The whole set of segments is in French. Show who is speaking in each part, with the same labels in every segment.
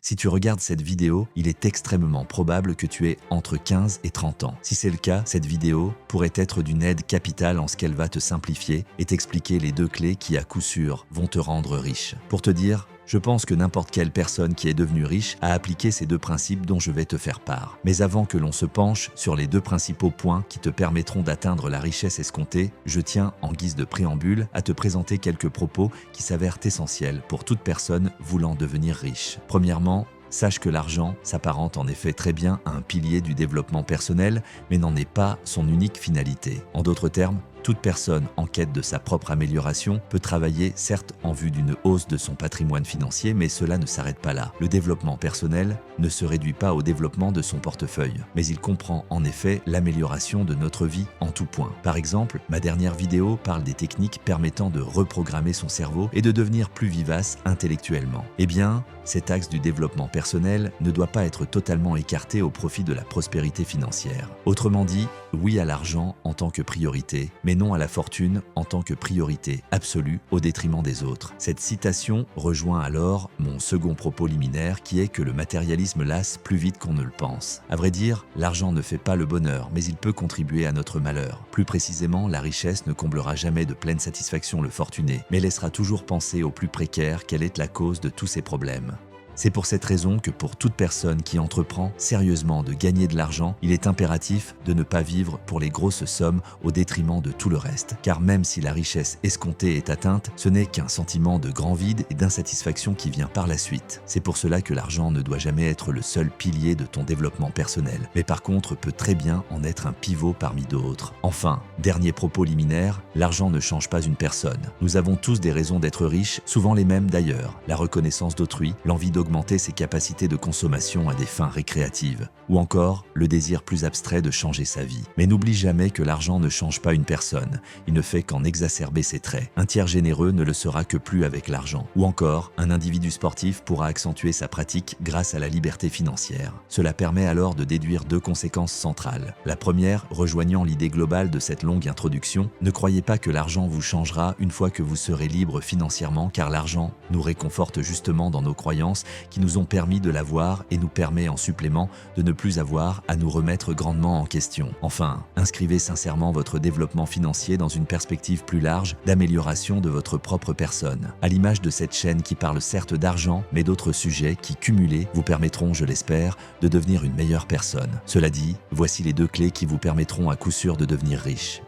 Speaker 1: Si tu regardes cette vidéo, il est extrêmement probable que tu aies entre 15 et 30 ans. Si c'est le cas, cette vidéo pourrait être d'une aide capitale en ce qu'elle va te simplifier et t'expliquer les 2 clés qui, à coup sûr, vont te rendre riche. Pour te dire, je pense que n'importe quelle personne qui est devenue riche a appliqué ces 2 principes dont je vais te faire part. Mais avant que l'on se penche sur les 2 principaux points qui te permettront d'atteindre la richesse escomptée, je tiens, en guise de préambule, à te présenter quelques propos qui s'avèrent essentiels pour toute personne voulant devenir riche. Premièrement, sache que l'argent s'apparente en effet très bien à un pilier du développement personnel, mais n'en est pas son unique finalité. En d'autres termes, toute personne en quête de sa propre amélioration peut travailler certes en vue d'une hausse de son patrimoine financier, mais cela ne s'arrête pas là. Le développement personnel ne se réduit pas au développement de son portefeuille, mais il comprend en effet l'amélioration de notre vie en tout point. Par exemple, ma dernière vidéo parle des techniques permettant de reprogrammer son cerveau et de devenir plus vivace intellectuellement. Eh bien, cet axe du développement personnel ne doit pas être totalement écarté au profit de la prospérité financière. Autrement dit, oui à l'argent en tant que priorité, mais non à la fortune en tant que priorité absolue au détriment des autres. Cette citation rejoint alors mon second propos liminaire qui est que le matérialisme lasse plus vite qu'on ne le pense. À vrai dire, l'argent ne fait pas le bonheur, mais il peut contribuer à notre malheur. Plus précisément, la richesse ne comblera jamais de pleine satisfaction le fortuné, mais laissera toujours penser aux plus précaires quelle est la cause de tous ces problèmes. C'est pour cette raison que pour toute personne qui entreprend sérieusement de gagner de l'argent, il est impératif de ne pas vivre pour les grosses sommes au détriment de tout le reste. Car même si la richesse escomptée est atteinte, ce n'est qu'un sentiment de grand vide et d'insatisfaction qui vient par la suite. C'est pour cela que l'argent ne doit jamais être le seul pilier de ton développement personnel, mais par contre peut très bien en être un pivot parmi d'autres. Enfin, dernier propos liminaire, l'argent ne change pas une personne. Nous avons tous des raisons d'être riches, souvent les mêmes d'ailleurs. La reconnaissance d'autrui, l'envie d'augmenter ses capacités de consommation à des fins récréatives, ou encore le désir plus abstrait de changer sa vie. Mais n'oublie jamais que l'argent ne change pas une personne, il ne fait qu'en exacerber ses traits. Un tiers généreux ne le sera que plus avec l'argent, ou encore un individu sportif pourra accentuer sa pratique grâce à la liberté financière. Cela permet alors de déduire 2 conséquences centrales. La première, rejoignant l'idée globale de cette longue introduction, ne croyez pas que l'argent vous changera une fois que vous serez libre financièrement, car l'argent nous réconforte justement dans nos croyances qui nous ont permis de l'avoir et nous permet en supplément de ne plus avoir à nous remettre grandement en question. Enfin, inscrivez sincèrement votre développement financier dans une perspective plus large d'amélioration de votre propre personne, à l'image de cette chaîne qui parle certes d'argent, mais d'autres sujets qui, cumulés, vous permettront, je l'espère, de devenir une meilleure personne. Cela dit, voici les 2 clés qui vous permettront à coup sûr de devenir riche.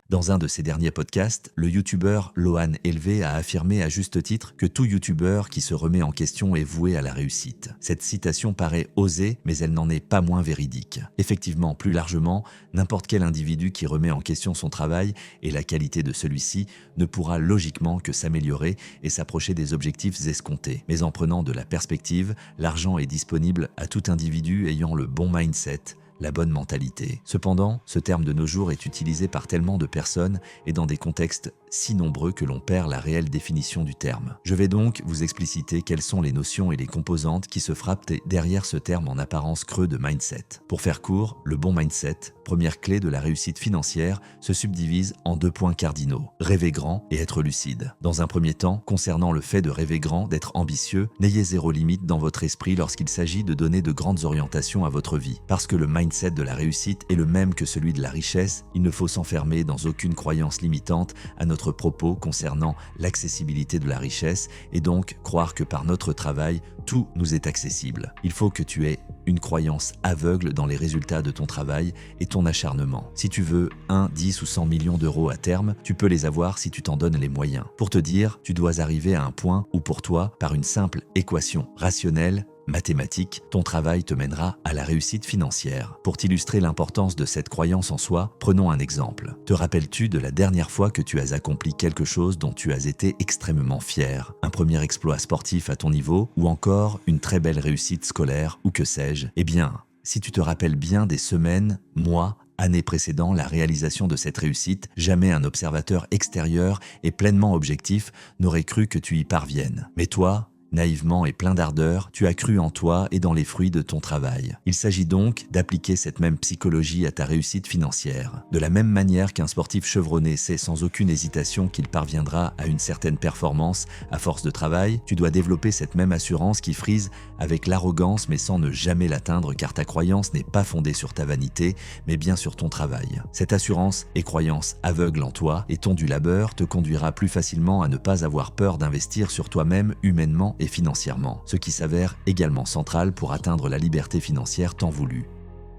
Speaker 1: Dans un de ses derniers podcasts, le youtubeur Lohan Elvé a affirmé à juste titre que tout youtubeur qui se remet en question est voué à la réussite. Cette citation paraît osée, mais elle n'en est pas moins véridique. Effectivement, plus largement, n'importe quel individu qui remet en question son travail et la qualité de celui-ci ne pourra logiquement que s'améliorer et s'approcher des objectifs escomptés. Mais en prenant de la perspective, l'argent est disponible à tout individu ayant le bon mindset, la bonne mentalité. Cependant, ce terme de nos jours est utilisé par tellement de personnes et dans des contextes si nombreux que l'on perd la réelle définition du terme. Je vais donc vous expliciter quelles sont les notions et les composantes qui se frappent derrière ce terme en apparence creux de mindset. Pour faire court, le bon mindset, première clé de la réussite financière, se subdivise en 2 points cardinaux, rêver grand et être lucide. Dans un premier temps, concernant le fait de rêver grand, d'être ambitieux, n'ayez 0 limite dans votre esprit lorsqu'il s'agit de donner de grandes orientations à votre vie. Parce que le mindset de la réussite est le même que celui de la richesse, il ne faut s'enfermer dans aucune croyance limitante à notre propos concernant l'accessibilité de la richesse et donc croire que par notre travail, tout nous est accessible. Il faut que tu aies une croyance aveugle dans les résultats de ton travail et ton acharnement. Si tu veux 1, 10 ou 100 millions d'euros à terme, tu peux les avoir si tu t'en donnes les moyens. Pour te dire, tu dois arriver à un point où pour toi, par une simple équation rationnelle, mathématique, ton travail te mènera à la réussite financière. Pour t'illustrer l'importance de cette croyance en soi, prenons un exemple. Te rappelles-tu de la dernière fois que tu as accompli quelque chose dont tu as été extrêmement fier? Un premier exploit sportif à ton niveau ou encore une très belle réussite scolaire ou que sais-je? Eh bien, si tu te rappelles bien des semaines, mois, années précédant la réalisation de cette réussite, jamais un observateur extérieur et pleinement objectif n'aurait cru que tu y parviennes. Mais toi, Naïvement et plein d'ardeur, tu as cru en toi et dans les fruits de ton travail. Il s'agit donc d'appliquer cette même psychologie à ta réussite financière. De la même manière qu'un sportif chevronné sait sans aucune hésitation qu'il parviendra à une certaine performance à force de travail, tu dois développer cette même assurance qui frise avec l'arrogance mais sans ne jamais l'atteindre car ta croyance n'est pas fondée sur ta vanité mais bien sur ton travail. Cette assurance et croyance aveugle en toi et ton du labeur te conduira plus facilement à ne pas avoir peur d'investir sur toi-même humainement et financièrement, ce qui s'avère également central pour atteindre la liberté financière tant voulue.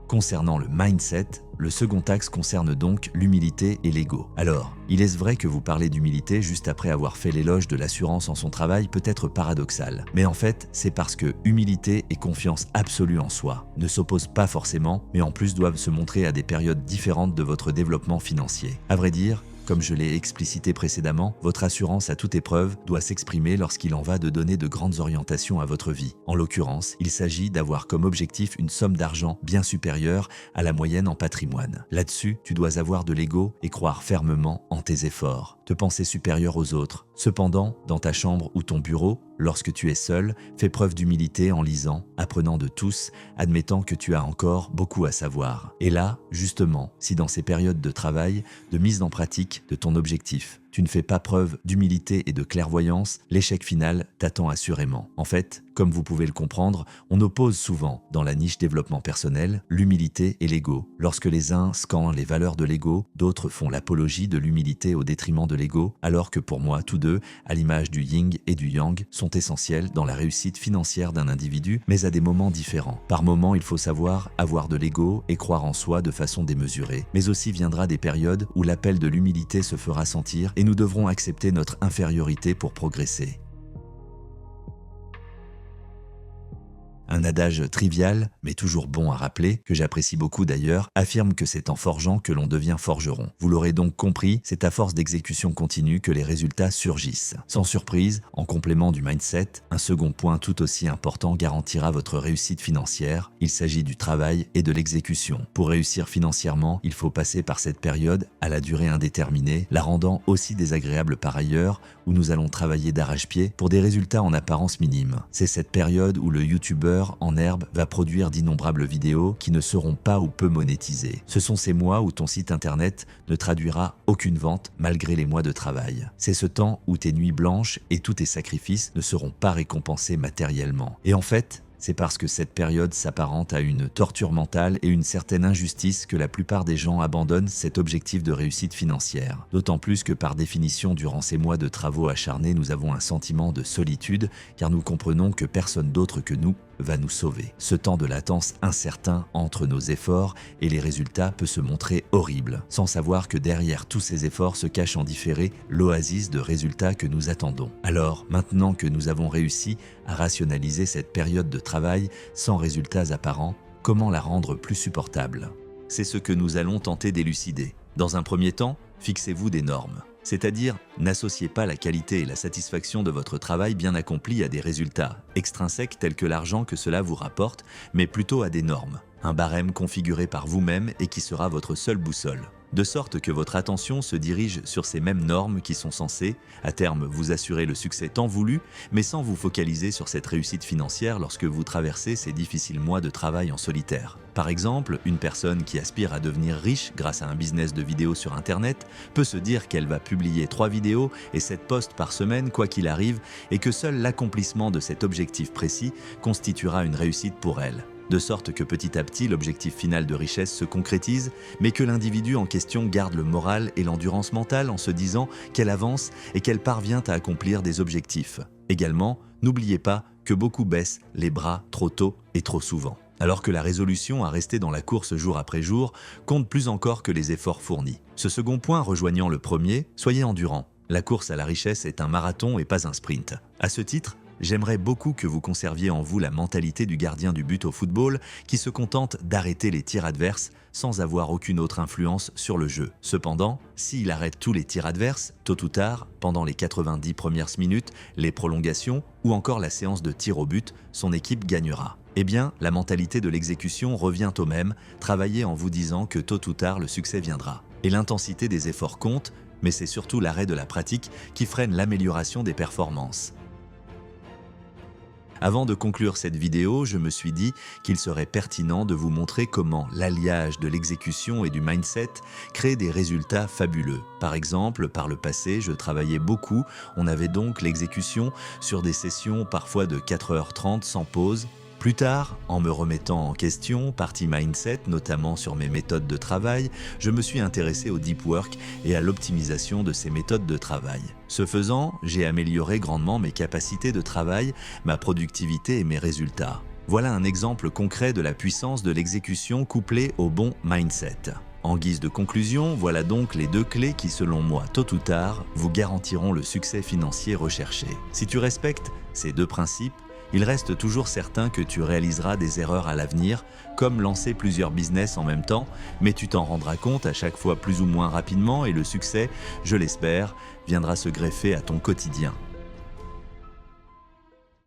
Speaker 1: Concernant le mindset, le second axe concerne donc l'humilité et l'ego. Alors, il est vrai que vous parlez d'humilité juste après avoir fait l'éloge de l'assurance en son travail peut être paradoxal. Mais en fait, c'est parce que humilité et confiance absolue en soi ne s'opposent pas forcément, mais en plus doivent se montrer à des périodes différentes de votre développement financier. À vrai dire, comme je l'ai explicité précédemment, votre assurance à toute épreuve doit s'exprimer lorsqu'il en va de donner de grandes orientations à votre vie. En l'occurrence, il s'agit d'avoir comme objectif une somme d'argent bien supérieure à la moyenne en patrimoine. Là-dessus, tu dois avoir de l'ego et croire fermement en tes efforts, te penser supérieur aux autres. Cependant, dans ta chambre ou ton bureau, lorsque tu es seul, fais preuve d'humilité en lisant, apprenant de tous, admettant que tu as encore beaucoup à savoir. Et là, justement, si dans ces périodes de travail, de mise en pratique de ton objectif, tu ne fais pas preuve d'humilité et de clairvoyance, l'échec final t'attend assurément. En fait, comme vous pouvez le comprendre, on oppose souvent, dans la niche développement personnel, l'humilité et l'ego. Lorsque les uns scandent les valeurs de l'ego, d'autres font l'apologie de l'humilité au détriment de l'ego, alors que pour moi, tous deux, à l'image du yin et du yang, sont essentiels dans la réussite financière d'un individu, mais à des moments différents. Par moments, il faut savoir avoir de l'ego et croire en soi de façon démesurée. Mais aussi viendra des périodes où l'appel de l'humilité se fera sentir et nous devrons accepter notre infériorité pour progresser. Un adage trivial, mais toujours bon à rappeler, que j'apprécie beaucoup d'ailleurs, affirme que c'est en forgeant que l'on devient forgeron. Vous l'aurez donc compris, c'est à force d'exécution continue que les résultats surgissent. Sans surprise, en complément du mindset, un second point tout aussi important garantira votre réussite financière. Il s'agit du travail et de l'exécution. Pour réussir financièrement, il faut passer par cette période à la durée indéterminée, la rendant aussi désagréable par ailleurs, où nous allons travailler d'arrache-pied pour des résultats en apparence minimes. C'est cette période où le youtubeur en herbe va produire d'innombrables vidéos qui ne seront pas ou peu monétisées. Ce sont ces mois où ton site internet ne traduira aucune vente malgré les mois de travail. C'est ce temps où tes nuits blanches et tous tes sacrifices ne seront pas récompensés matériellement. Et en fait, c'est parce que cette période s'apparente à une torture mentale et une certaine injustice que la plupart des gens abandonnent cet objectif de réussite financière. D'autant plus que par définition, durant ces mois de travaux acharnés, nous avons un sentiment de solitude car nous comprenons que personne d'autre que nous va nous sauver. Ce temps de latence incertain entre nos efforts et les résultats peut se montrer horrible, sans savoir que derrière tous ces efforts se cache en différé l'oasis de résultats que nous attendons. Alors, maintenant que nous avons réussi à rationaliser cette période de travail sans résultats apparents, comment la rendre plus supportable? C'est ce que nous allons tenter d'élucider. Dans un premier temps, fixez-vous des normes. C'est-à-dire, n'associez pas la qualité et la satisfaction de votre travail bien accompli à des résultats extrinsèques tels que l'argent que cela vous rapporte, mais plutôt à des normes. Un barème configuré par vous-même et qui sera votre seule boussole. De sorte que votre attention se dirige sur ces mêmes normes qui sont censées, à terme, vous assurer le succès tant voulu, mais sans vous focaliser sur cette réussite financière lorsque vous traversez ces difficiles mois de travail en solitaire. Par exemple, une personne qui aspire à devenir riche grâce à un business de vidéos sur Internet peut se dire qu'elle va publier 3 vidéos et 7 posts par semaine quoi qu'il arrive et que seul l'accomplissement de cet objectif précis constituera une réussite pour elle. De sorte que petit à petit, l'objectif final de richesse se concrétise, mais que l'individu en question garde le moral et l'endurance mentale en se disant qu'elle avance et qu'elle parvient à accomplir des objectifs. Également, n'oubliez pas que beaucoup baissent les bras trop tôt et trop souvent. Alors que la résolution à rester dans la course jour après jour compte plus encore que les efforts fournis. Ce second point rejoignant le premier, soyez endurant. La course à la richesse est un marathon et pas un sprint. À ce titre, j'aimerais beaucoup que vous conserviez en vous la mentalité du gardien du but au football qui se contente d'arrêter les tirs adverses sans avoir aucune autre influence sur le jeu. Cependant, s'il arrête tous les tirs adverses, tôt ou tard, pendant les 90 premières minutes, les prolongations ou encore la séance de tir au but, son équipe gagnera. Eh bien, la mentalité de l'exécution revient au même, travaillez en vous disant que tôt ou tard le succès viendra. Et l'intensité des efforts compte, mais c'est surtout l'arrêt de la pratique qui freine l'amélioration des performances. Avant de conclure cette vidéo, je me suis dit qu'il serait pertinent de vous montrer comment l'alliage de l'exécution et du mindset crée des résultats fabuleux. Par exemple, par le passé, je travaillais beaucoup, on avait donc l'exécution sur des sessions parfois de 4h30 sans pause. Plus tard, en me remettant en question, partie mindset, notamment sur mes méthodes de travail, je me suis intéressé au deep work et à l'optimisation de ces méthodes de travail. Ce faisant, j'ai amélioré grandement mes capacités de travail, ma productivité et mes résultats. Voilà un exemple concret de la puissance de l'exécution couplée au bon mindset. En guise de conclusion, voilà donc les 2 clés qui, selon moi, tôt ou tard, vous garantiront le succès financier recherché. Si tu respectes ces 2 principes, il reste toujours certain que tu réaliseras des erreurs à l'avenir, comme lancer plusieurs business en même temps, mais tu t'en rendras compte à chaque fois plus ou moins rapidement et le succès, je l'espère, viendra se greffer à ton quotidien.